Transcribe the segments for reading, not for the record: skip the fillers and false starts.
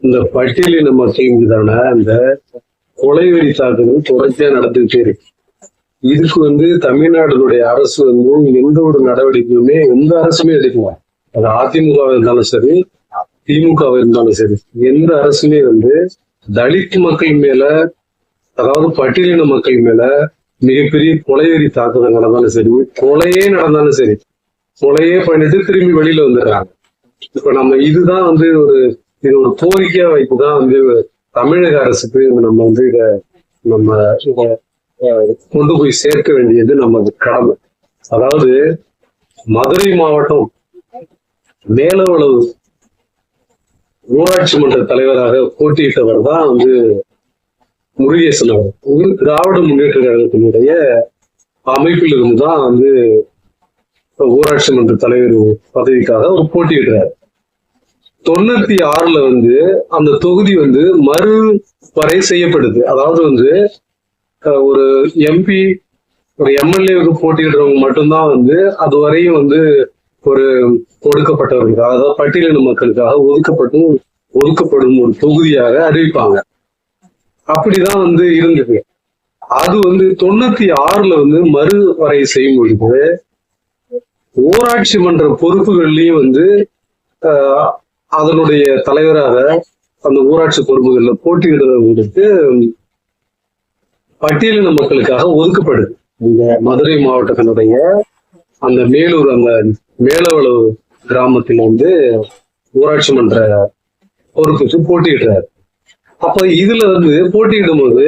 இந்த பட்டியலின மக்கள் மீதான அந்த கொலைவெறி தாக்குதல் தொடர்ச்சியா நடந்துகிட்டே இருக்கு. இதுக்கு தமிழ்நாடுடைய அரசு எந்த ஒரு நடவடிக்கையுமே எந்த அரசுமே எடுக்கல. அது அதிமுக இருந்தாலும் சரி, திமுக இருந்தாலும் சரி, எந்த அரசுமே தலித் மக்கள் மேல, அதாவது பட்டியலின மக்கள் மேல மிகப்பெரிய கொலைவெறி தாக்குதல் நடந்தாலும் சரி, கொலையே நடந்தாலும் சரி, கொலையே பண்ணிட்டு திரும்பி வெளியில வந்துடுறாங்க. இப்ப நம்ம இதுதான் இது ஒரு கோரிக்கையா வைப்புதான் தமிழக அரசுக்கு நம்ம இத கொண்டு போய் சேர்க்க வேண்டியது நமது கடமை. அதாவது மதுரை மாவட்டம் மேலவளவு ஊராட்சி மன்ற தலைவராக போட்டியிட்டவர் தான் முருகேசன் அவர். திராவிட முன்னேற்ற கழகத்தினுடைய அமைப்பில் இருந்துதான் ஊராட்சி மன்ற தலைவர் பதவிக்காக அவர் போட்டியிடுறாரு. 96ல அந்த தொகுதி மறுவரை செய்யப்படுது. அதாவது ஒரு எம்பி, ஒரு எம்எல்ஏவுக்கு போட்டியிடுறவங்க மட்டும்தான் அதுவரையும் ஒரு கொடுக்கப்பட்டவர்களுக்கு, அதாவது பட்டியலின மக்களுக்காக ஒதுக்கப்படும் ஒரு தொகுதியாக அறிவிப்பாங்க. அப்படிதான் இருந்தது. அது 96ல மறுவரை செய்யும் பொழுது ஊராட்சி மன்ற பொறுப்புகள்லயும் அதனுடைய தலைவராக அந்த ஊராட்சி பொறுப்புகள்ல போட்டியிடுறவங்களுக்கு பட்டியலின மக்களுக்காக ஒதுக்கப்படுது. இந்த மதுரை மாவட்டத்தினுடைய அந்த மேலூர், அந்த மேலவளவு கிராமத்தில் ஊராட்சி மன்ற பொறுப்புக்கு போட்டியிடுறாரு. அப்ப இதுல போட்டியிடும் போது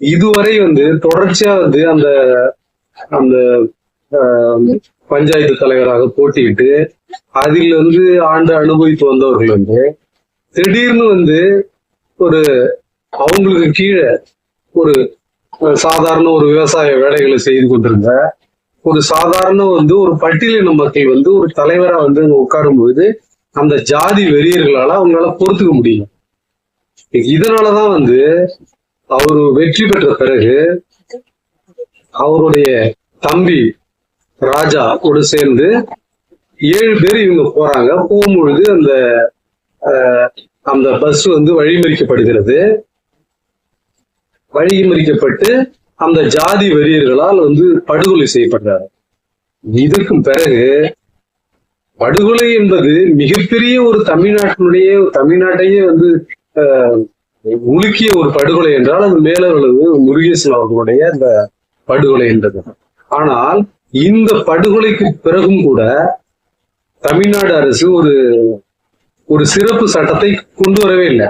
இதுவரை தொடர்ச்சியா அந்த அந்த பஞ்சாயத்து தலைவராக போட்டியிட்டு அதில் ஆண்டு அனுபவித்து வந்தவர்கள் திடீர்னு ஒரு அவங்களுக்கு கீழே ஒரு சாதாரண ஒரு விவசாய வேலைகளை செய்து கொண்டிருந்த ஒரு சாதாரண ஒரு பட்டியலின மக்கள் ஒரு தலைவரா உட்காரும் போது அந்த ஜாதி வெறியர்களால அவங்களால பொறுத்துக்க முடியல. இதனாலதான் அவரு வெற்றி பெற்ற பிறகு அவருடைய தம்பி ராஜா கூட சேர்ந்து 7 பேர் இவங்க போறாங்க. போகும்பொழுது அந்த பஸ் வழிமறிக்கப்படுகிறது. வழிமறிக்கப்பட்டு அந்த ஜாதி வெறியர்களால் படுகொலை செய்யப்படுறாரு. இதற்கு பிறகு படுகொலை என்பது மிகப்பெரிய ஒரு தமிழ்நாட்டையே உலுக்கிய ஒரு படுகொலை என்றால் அது மேலவளவு முருகேசன் அவர்களுடைய அந்த படுகொலை என்றது. ஆனால் இந்த படுகொலைக்கு பிறகும் கூட தமிழ்நாடு அரசு ஒரு சிறப்பு சட்டத்தை கொண்டு வரவே இல்லை.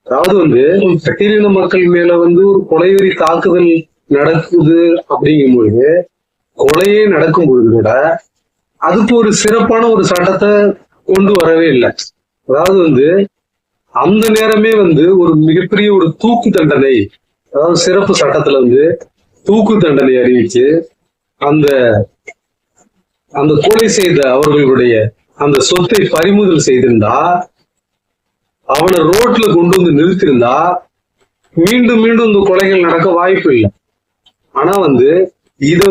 அதாவது பட்டியலின மக்கள் மேல ஒரு கொலைவெறி தாக்குதல் நடக்குது அப்படிங்கும் பொழுது, கொலையே நடக்கும் பொழுது கூட அதுக்கு ஒரு சிறப்பான ஒரு சட்டத்தை கொண்டு வரவே இல்லை. அதாவது அந்த நேரமே ஒரு மிகப்பெரிய ஒரு தூக்கு தண்டனை, அதாவது சிறப்பு சட்டத்துல தூக்கு தண்டனை அறிவிச்சு அந்த அந்த கொலை செய்த அவர்களுடைய அந்த சொத்தை பறிமுதல் செய்திருந்தா, அவனை ரோட்ல கொண்டு நிறுத்திருந்தா மீண்டும் மீண்டும் இந்த கொலைகள் நடக்க வாய்ப்பு இல்லை. ஆனா இத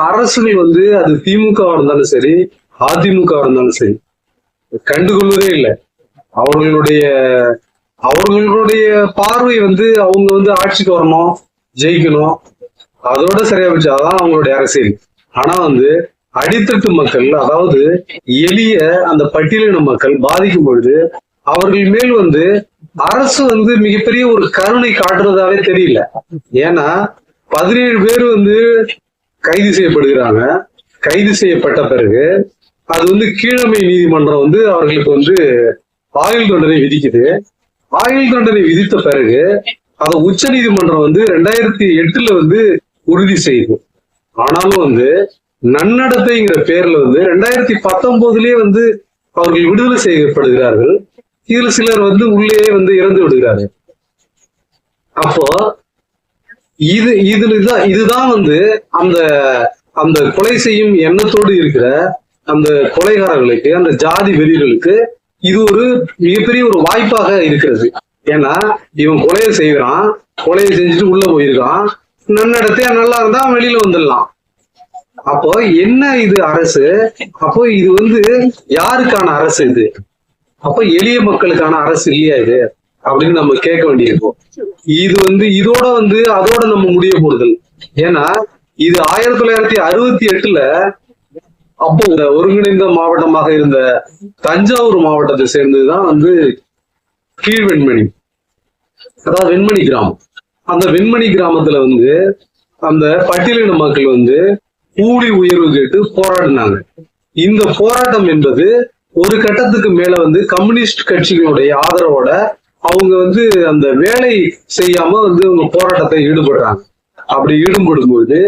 அரசுகள் அது திமுக இருந்தாலும் சரி, அதிமுக இருந்தாலும் சரி கண்டுகொள்வதே இல்லை. அவர்களுடைய பார்வை அவங்க ஆட்சிக்கு வரணும், ஜெயிக்கணும், அதோட சரியா வச்சாதான் அவங்களுடைய அரசியல். ஆனா அடித்தட்டு மக்கள், அதாவது எளிய அந்த பட்டியலின மக்கள் பாதிக்கும் பொழுது அவர்கள் மேல் அரசு மிகப்பெரிய ஒரு கருணை காட்டுறதாவே தெரியல. ஏன்னா 17 பேர் கைது செய்யப்படுகிறாங்க. கைது செய்யப்பட்ட பிறகு அது கீழமை நீதிமன்றம் அவர்களுக்கு ஆயுள் தண்டனை விதிக்குது. ஆயுள் தண்டனை விதித்த பிறகு அதை உச்ச நீதிமன்றம் 2008ல உறுதி செய்யுது. ஆனாலும் நன்னடத்தைங்கிற பேர்ல 2019லயே அவர்கள் விடுதலை செய்யப்படுகிறார்கள். இதுல சிலர் உள்ளே இறந்து விடுகிறார்கள். அப்போ இதுதான் அந்த அந்த கொலை செய்யும் எண்ணத்தோடு இருக்கிற அந்த கொலைகாரர்களுக்கு, அந்த ஜாதி வெறிகளுக்கு இது ஒரு மிகப்பெரிய ஒரு வாய்ப்பாக இருக்கிறது. ஏன்னா இவன் கொலையை செய்வான், கொலையை செஞ்சுட்டு உள்ள போயிருக்கான், நன்னடத்தையா நல்லா இருந்தா வெளியில வந்துடலாம். அப்போ என்ன இது அரசு? அப்போ இது யாருக்கான அரசு? இது அப்ப எளிய மக்களுக்கான அரசு இல்லையா இது அப்படின்னு நம்ம கேட்க வேண்டியிருக்கும். இது இதோட அதோட நம்ம முடிய போடுதல். ஏன்னா இது 1968 அப்போ ஒருங்கிணைந்த மாவட்டமாக இருந்த தஞ்சாவூர் மாவட்டத்தை சேர்ந்ததுதான் கீழ்வெண்மணி, அதாவது வெண்மணி கிராமம். அந்த வெண்மணி கிராமத்துல அந்த பட்டியலின மக்கள் கூலி உயர்வு கேட்டு போராடினாங்க. இந்த போராட்டம் என்பது ஒரு கட்டத்துக்கு மேல கம்யூனிஸ்ட் கட்சிகளுடைய ஆதரவோட அவங்க அந்த வேலை செய்யாம அவங்க போராட்டத்தை ஈடுபடுறாங்க. அப்படி ஈடுபடும்போது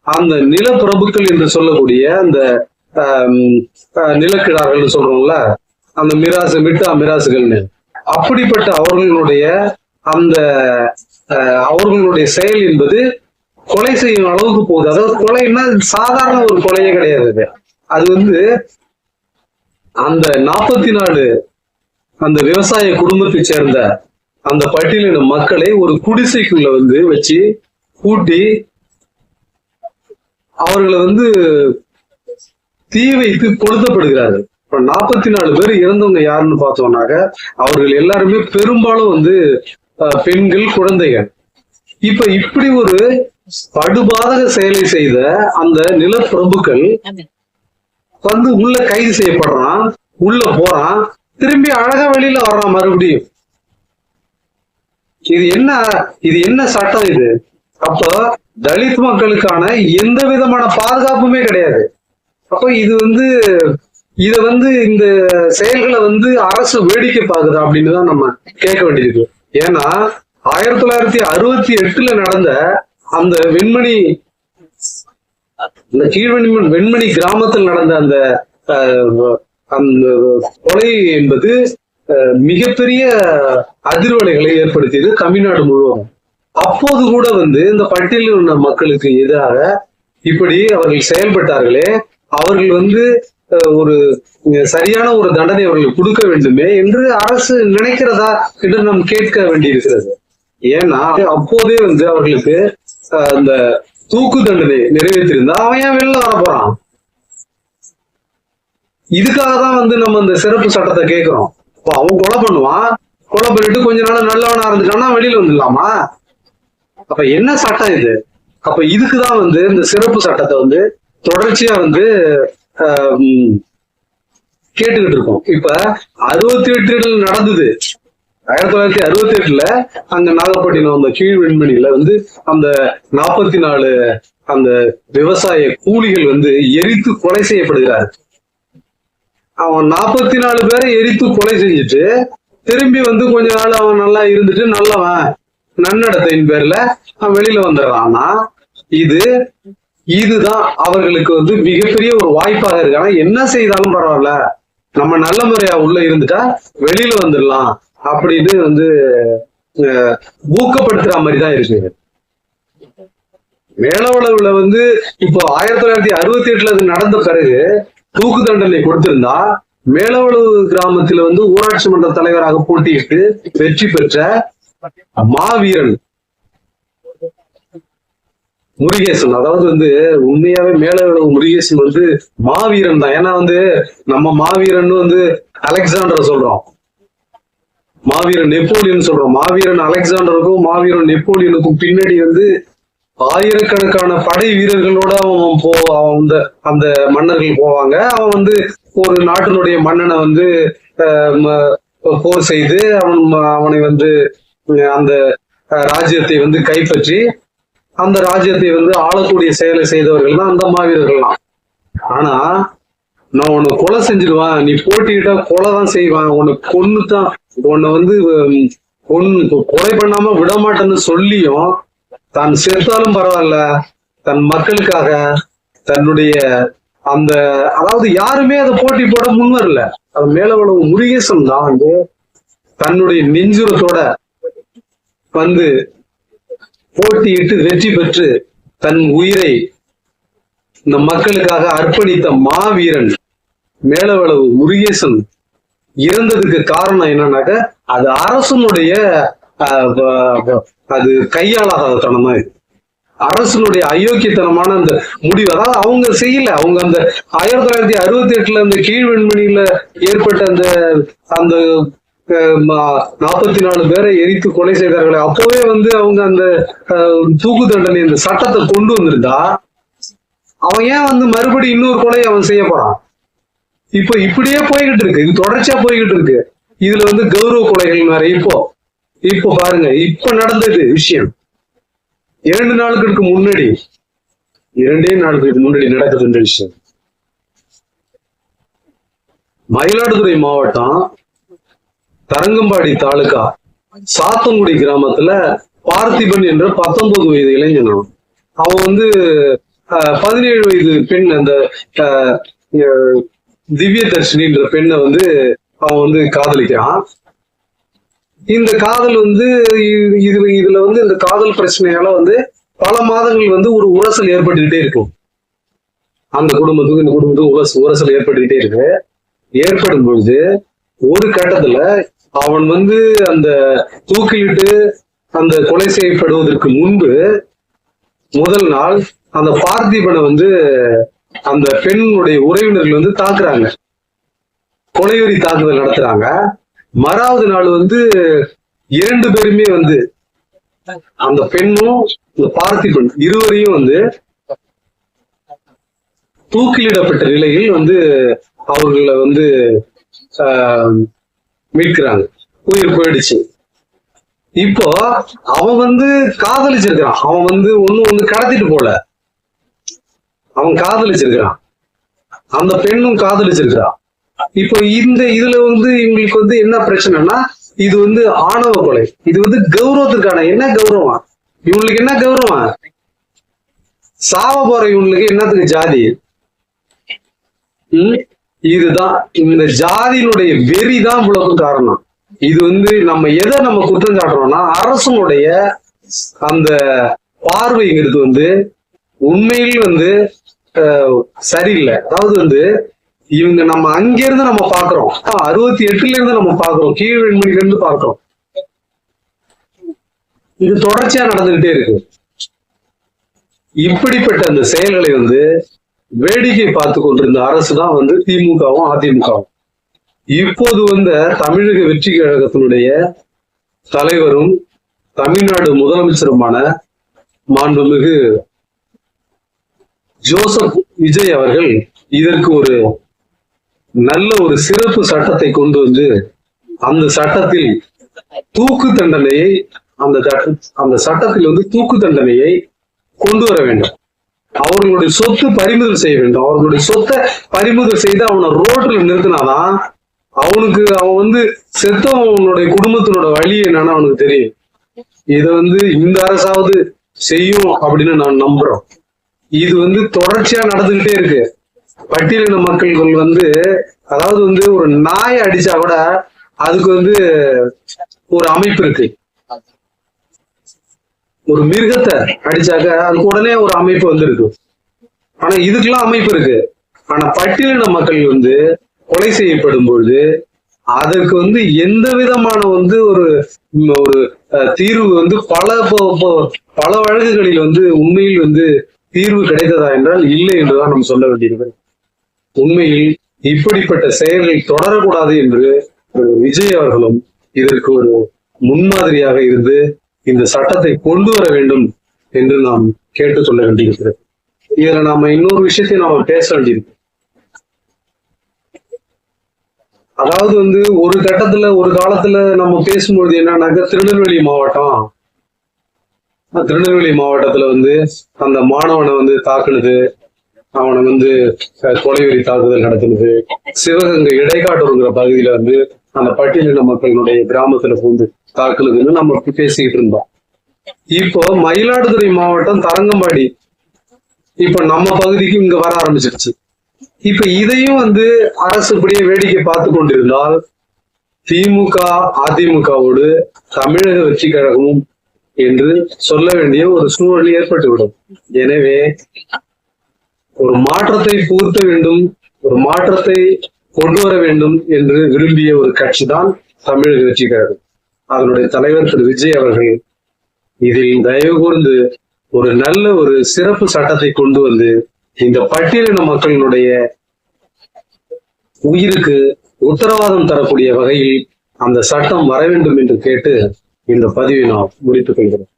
அந்த நிலப்பிரபுக்கள் என்று சொல்லக்கூடிய அந்த நிலக்கிழார்கள் சொல்றோம்ல, அந்த மிட்டா மிராசுகள்னு, அப்படிப்பட்ட அவர்களுடைய செயல் என்பது கொலை செய்யும் அளவுக்கு போகுது. அதாவது கொலைன்னா சாதாரண ஒரு கொலையே கிடையாது. அது அந்த 44 அந்த விவசாய குடும்பத்தை சேர்ந்த அந்த பட்டியலின மக்களை ஒரு குடிசைக்குள்ள வச்சு கூட்டி அவர்களை தீ வைத்து கொளுத்தப்படுகிறார்கள். இப்ப 44 பேர் இறந்தவங்க யாருன்னு பார்த்தோம்னாக்க அவர்கள் எல்லாருமே பெரும்பாலும் பெண்கள், குழந்தைகள். இப்ப இப்படி ஒரு படுபாதக செயலை செய்த அந்த நிலப்பிரபுக்கள் உள்ள கைது செய்யப்படுறான், உள்ள போறான், திரும்பி அழகா வெளியில வர்றான் மறுபடியும். இது என்ன சட்டம் இது? அப்ப தலித் மக்களுக்கான எந்த விதமான பாதுகாப்புமே கிடையாது. அப்ப இத இந்த செயல்களை அரசு வேடிக்கை பார்க்குதா அப்படின்னு தான் நம்ம கேட்க வேண்டியிருக்கு. ஏன்னா 1968 நடந்த அந்த வெண்மணி கிராமத்தில் நடந்த அந்த கொலை என்பது மிகப்பெரிய அதிர்வலைகளை ஏற்படுத்தியது தமிழ்நாடு முழுவதும். அப்போது கூட இந்த பட்டியலில் மக்களுக்கு எதிராக இப்படி அவர்கள் செயல்பட்டார்களே, அவர்கள் ஒரு சரியான ஒரு தண்டனை அவர்களுக்கு கொடுக்க வேண்டுமே என்று அரசு நினைக்கிறதா என்று நாம் கேட்க வேண்டியிருக்கிறது. ஏன்னா அப்போதே அவர்களுக்கு அந்த தூக்கு தண்டனை நிறைவேற்றிருந்தா அவன் ஏன் வெளில வர போறான்? இதுக்காக தான் நம்ம அந்த சிறப்பு சட்டத்தை கேட்கிறோம். அவன் கொலை பண்ணுவான், கொலை பண்ணிட்டு கொஞ்ச நாள் நல்லவனா இருந்துட்டான்னா வெளியில வந்துடலாமா? அப்ப என்ன சட்டம் இது? அப்ப இதுக்குதான் இந்த சிறப்பு சட்டத்தை தொடர்ச்சியா கேட்டுக்கிட்டு இருக்கோம். இப்ப 68 நடந்தது. 1968 அங்க நாகப்பட்டினம் அந்த கீழ்வெண்மணியில அந்த 44 அந்த விவசாய கூலிகள் எரித்து கொலை செய்யப்படுகிறார். அவன் 44 பேரை எரித்து கொலை செஞ்சுட்டு திரும்பி கொஞ்ச நாள் அவன் நல்லா இருந்துட்டு நல்லவன் நன்னடத்தையின் பேர்ல அவன் வெளியில வந்துடுறான். ஆனா இதுதான் அவர்களுக்கு மிகப்பெரிய ஒரு வாய்ப்பாக இருக்கு. ஆனா என்ன செய்தாலும் பரவாயில்ல, நம்ம நல்ல முறையா உள்ள இருந்துட்டா வெளியில வந்துடலாம் அப்படின்னு ஊக்கப்படுத்துற மாதிரிதான் இருக்கு. மேலவளவுல இப்போ 1968 அது நடந்த பிறகு தூக்கு தண்டனை கொடுத்திருந்தா மேலவளவு கிராமத்துல ஊராட்சி மன்ற தலைவராக போட்டியிட்டு வெற்றி பெற்ற மாவீரன் முருகேசன், அதாவது உண்மையாவே மேலவளவு முருகேசன் மாவீரன் தான். ஏன்னா நம்ம மாவீரன் அலெக்சாண்டர் சொல்றோம், மாவீரன் நெப்போலியன் சொல்றோம். மாவீரன் அலெக்சாண்டருக்கும் மாவீரன் நெப்போலியனுக்கும் பின்னாடி ஆயிரக்கணக்கான படை வீரர்களோட அவன் அந்த மன்னர்கள் போவாங்க. அவன் ஒரு நாட்டினுடைய மன்னனை போர் செய்து அவனை அந்த ராஜ்யத்தை கைப்பற்றி அந்த ராஜ்யத்தை ஆளக்கூடிய செயலை செய்தவர்கள் தான் அந்த மாவீரர்கள்லாம். ஆனா நான் உன்னை கொலை செஞ்சிருவான், நீ போட்டிக்கிட்டா கொலை தான் செய்வான், உனக்கு கொன்னுதான் உன்னை கொலை பண்ணாம விடமாட்டேன்னு சொல்லியும் தான் செத்தாலும் பரவாயில்ல தன் மக்களுக்காக தன்னுடைய அதாவது யாருமே அதை போட்டி போட முன்வரல. அது மேலவளவு முருகேசன் தான் தன்னுடைய நெஞ்சுரத்தோட போட்டியிட்டு வெற்றி பெற்று தன் உயிரை இந்த மக்களுக்காக அர்ப்பணித்த மாவீரன் மேலவளவு முருகேசன் இறந்ததுக்கு காரணம் என்னன்னாக்க அது அரசனுடைய அது கையாளாத தனமா இது. அரசனுடைய அயோக்கியத்தனமான அந்த முடிவு. அதாவது அவங்க செய்யல, அவங்க அந்த 1968 அந்த கீழ்வெண்மணியில ஏற்பட்ட அந்த அந்த 44 பேரை எரித்து கொலை செய்தார்களே, அப்பவே அவங்க அந்த தூக்கு தண்டனை இந்த சட்டத்தை கொண்டு வந்திருந்தா அவன் ஏன் மறுபடியும் இன்னொரு கொலையை அவன் செய்ய போறான்? இப்ப இப்படியே போய்கிட்டு இருக்கு, இது தொடர்ச்சியா போய்கிட்டு இருக்கு. இதுல கௌரவ கொலைகள் வேற. இப்போ பாருங்க, இப்ப நடந்தது விஷயம் 2 நாளுக்கு முன்னாடி, 2 நாளுக்கு முன்னாடி நடக்குதுன்ற விஷயம். மயிலாடுதுறை மாவட்டம் தரங்கம்பாடி தாலுகா சாத்தங்குடி கிராமத்துல பார்த்திபன் என்ற 19 வயது இளைஞன். அவன் 17 வயது பெண், அந்த திவ்ய தர்ஷினின்ற பெண்ணை அவன் காதலிக்கிறான். இந்த காதல் இதுல இந்த காதல் பிரச்சனையால பல மாதங்கள் ஒரு உரசல் ஏற்பட்டுக்கிட்டே இருக்கும். அந்த குடும்பத்துக்கும் இந்த குடும்பத்துக்கும் உரசல் ஏற்பட்டுக்கிட்டே இருக்கு. ஏற்படும் பொழுது ஒரு கட்டத்துல அவன் அந்த தூக்கிலிட்டு அந்த கொலை செய்யப்படுவதற்கு முன்பு முதல் நாள் அந்த பார்த்திபனை அந்த பெண்ணுடைய உறவினர்கள் தாக்குறாங்க, கொலைவெறி தாக்குதல் நடத்துறாங்க. மறாவது நாள் 2 பேருமே அந்த பெண்ணும் இந்த பார்த்திபன் இருவரையும் தூக்கிலிடப்பட்ட நிலையில் அவர்களை மீட்கிறாங்க. உயிர் போயிடுச்சு. இப்போ அவன் காதலிச்சிருக்கிறான். அவன் ஒண்ணு கடத்திட்டு போல, அவன் காதலிச்சிருக்கிறான். அந்த பெண்ணும் காதலிச்சிருக்கிறான். இப்போ இதுல இவங்களுக்கு என்ன பிரச்சனைனா, இது ஆணவ கொலை. இது கௌரவத்திற்கான என்ன கௌரவம்? இவங்களுக்கு என்ன கௌரவம்? சாவ போற இவங்களுக்கு என்னத்துக்கு ஜாதி? இதுதான் இந்த ஜாதியினுடைய வெறிதான் இவ்வளவுக்கும் காரணம். இது நம்ம எதை குற்றம் சாட்டுறோம்னா, அரசனுடைய அந்த பார்வைங்கிறது உண்மையில் சரியில்லை. அதாவது இவங்க நம்ம அங்கிருந்து நம்ம பாக்குறோம், 68ல இருந்து நம்ம பாக்குறோம், கீழ்வெண்மணில இருந்து பாக்குறோம். இது தொடர்ச்சியா நடந்துகிட்டே இருக்கு. இப்படிப்பட்ட அந்த செயல்களை வேடிக்கை பார்த்து கொண்டிருந்த அரசு தான் திமுகவும் அதிமுகவும். இப்போது தமிழக வெற்றி கழகத்தினுடைய தலைவரும் தமிழ்நாடு முதலமைச்சருமான மாண்புமிகு ஜோசப் விஜய் அவர்கள் இதற்கு ஒரு நல்ல ஒரு சிறப்பு சட்டத்தை கொண்டு அந்த சட்டத்தில் தூக்கு தண்டனையை அந்த சட்டத்தில் தூக்கு தண்டனையை கொண்டு வர வேண்டும். அவர்களுடைய சொத்து பறிமுதல் செய்ய வேண்டும். அவர்களுடைய சொத்தை பறிமுதல் செய்து அவனை ரோட்ல நிறுத்தினாதான் அவன் செத்தவனுடைய குடும்பத்தினோட வழி என்னன்னு அவனுக்கு தெரியும். இதை இந்த அரசாவது செய்யும் அப்படின்னு நான் நம்புறோம். இது தொடர்ச்சியா நடந்துகிட்டே இருக்கு. பட்டியலின மக்கள்கள் அதாவது ஒரு நாயை அடிச்சா கூட அதுக்கு ஒரு அமைப்பு இருக்கு. ஒரு மிருகத்தை அடிச்சாக்க அதுக்கு உடனே ஒரு அமைப்பு இருக்கு. ஆனா இதுக்கெல்லாம் அமைப்பு இருக்கு. ஆனா பட்டியலின மக்கள் கொலை செய்யப்படும் பொழுது அதற்கு எந்த விதமான ஒரு ஒரு தீர்வு பல வழக்குகளில் உண்மையில் தீர்வு கிடைத்ததா என்றால் இல்லை என்றுதான் நம்ம சொல்ல வேண்டியிருக்கிறது. உண்மையில் இப்படிப்பட்ட செயல்கள் தொடரக்கூடாது என்று விஜய் அவர்களும் இதற்கு ஒரு முன்மாதிரியாக இருந்து இந்த சட்டத்தை கொண்டு வர வேண்டும் என்று நாம் கேட்டுக்கொள்ள வேண்டியிருக்கிறது. இதுல நாம இன்னொரு விஷயத்தை நாம பேச வேண்டியிருக்கு. அதாவது ஒரு கட்டத்துல ஒரு காலத்துல நம்ம பேசும்பொழுது என்னன்னாக்க திருநெல்வேலி மாவட்டத்துல அந்த மாணவனை தாக்குனது, அவனை கொலைவெறி தாக்குதல் நடத்தினது, சிவகங்கை இடைக்காட்டூருங்கிற பகுதியில அந்த பட்டியலின மக்களுடைய கிராமத்துல தாக்குனதுன்னு நம்ம பேசிக்கிட்டு இருந்தோம். இப்போ மயிலாடுதுறை மாவட்டம் தரங்கம்பாடி இப்ப நம்ம பகுதிக்கு இங்க வர ஆரம்பிச்சிருச்சு. இப்ப இதையும் அரசு இப்படியே வேடிக்கை பார்த்து கொண்டிருந்தால் திமுக அதிமுகவோடு தமிழக வெற்றி கழகமும் என்று சொல்ல வேண்டிய ஒரு சூழல் ஏற்பட்டுவிடும். எனவே ஒரு மாற்றத்தை புகுத்த வேண்டும், ஒரு மாற்றத்தை கொண்டு வர வேண்டும் என்று விரும்பிய ஒரு கட்சி தான் தமிழக வெற்றி கழகம். அதனுடைய தலைவர் திரு விஜய் அவர்கள் இதில் தயவு கூர்ந்து ஒரு நல்ல ஒரு சிறப்பு சட்டத்தை கொண்டு வந்து இந்த பட்டியலின மக்களினுடைய உயிருக்கு உத்தரவாதம் தரக்கூடிய வகையில் அந்த சட்டம் வர வேண்டும் என்று கேட்டு இந்த பதிவை நான் முடித்துக் கொள்கிறேன்.